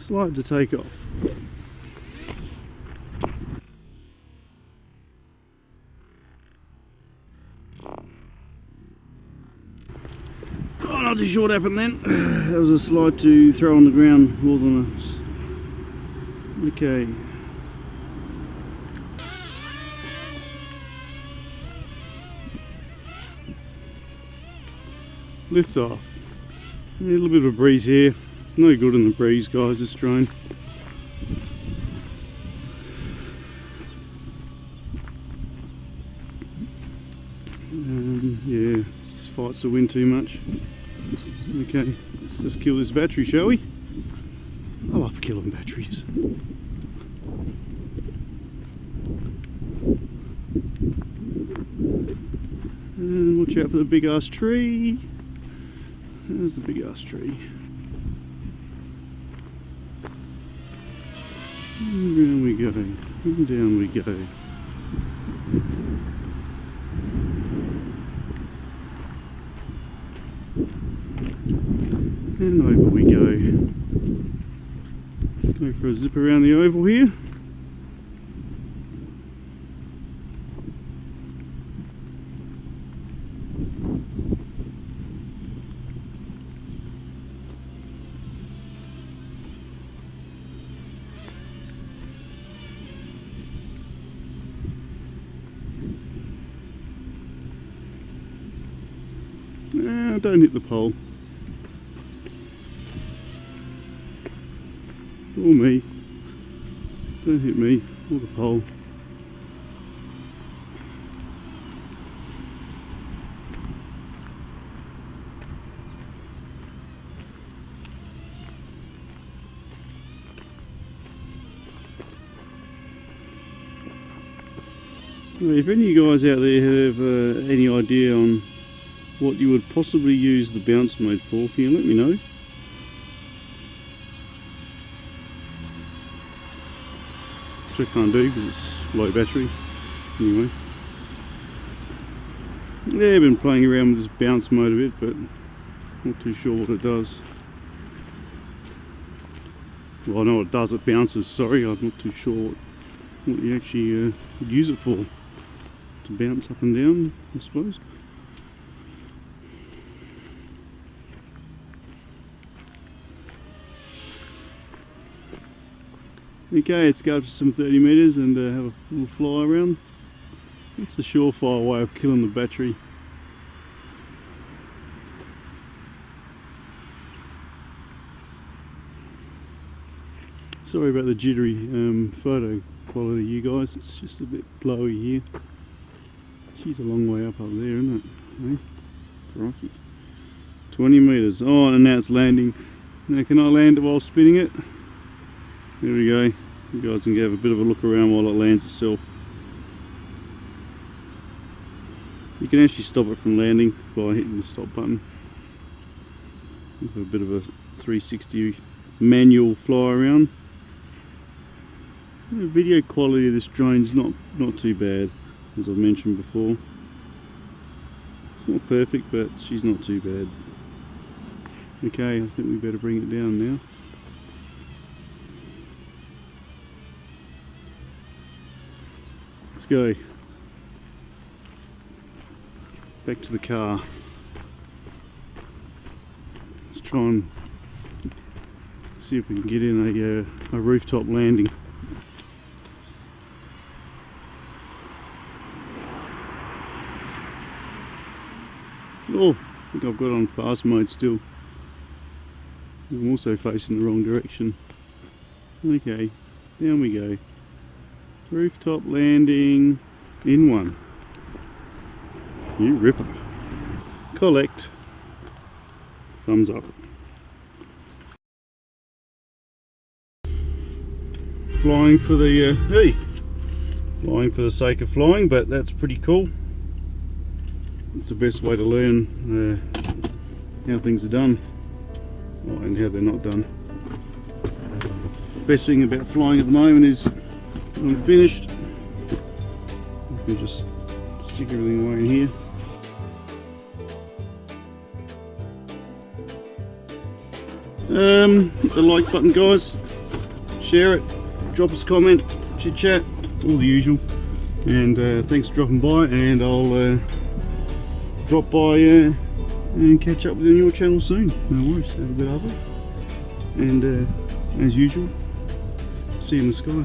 slide to take off. Oh, not too sure what happened then. That was a slide to throw on the ground more than us. Okay. Lift off. A little bit of a breeze here. It's no good in the breeze, guys, this drone. Yeah, this fights the wind too much. Okay, let's just kill this battery, shall we? I love killing batteries. And watch out for the big ass tree. There's the big ass tree. And down we go, and down we go. And over we go. Let's go for a zip around the oval here. Don't hit the pole. Or me. Don't hit me or the pole. If any of you guys out there have any idea on what you would possibly use the bounce mode for, can you let me know? Which I can't do because it's low battery. Anyway. Yeah, I've been playing around with this bounce mode a bit, but not too sure what it does. Well, I know it does, it bounces, sorry, I'm not too sure what you actually would use it for. To bounce up and down, I suppose. Okay, let's go up to some 30 metres and have a little fly around. It's a surefire way of killing the battery. Sorry about the jittery photo quality, you guys. It's just a bit blowy here. She's a long way up there, isn't it? Hey? Crikey. 20 metres. Oh, and now it's landing. Now, can I land it while spinning it? There we go. You guys can have a bit of a look around while it lands itself. You can actually stop it from landing by hitting the stop button. Have a bit of a 360 manual fly around. The video quality of this drone is not too bad, as I've mentioned before. It's not perfect, but she's not too bad. Okay, I think we better bring it down now. Let's go. Back to the car. Let's try and see if we can get in a rooftop landing. Oh, I think I've got on fast mode still. I'm also facing the wrong direction. Okay, down we go. Rooftop landing in one. You ripper. Collect. Thumbs up. Flying for the flying for the sake of flying, but that's pretty cool. It's the best way to learn how things are done, and how they're not done. Best thing about flying at the moment is when I'm finished, I can just stick everything away in here. Hit the like button, guys. share it, drop us a comment, chit chat, all the usual. And thanks for dropping by, and I'll drop by and catch up with you on your channel soon. No worries, have a good other. And as usual, see you in the sky.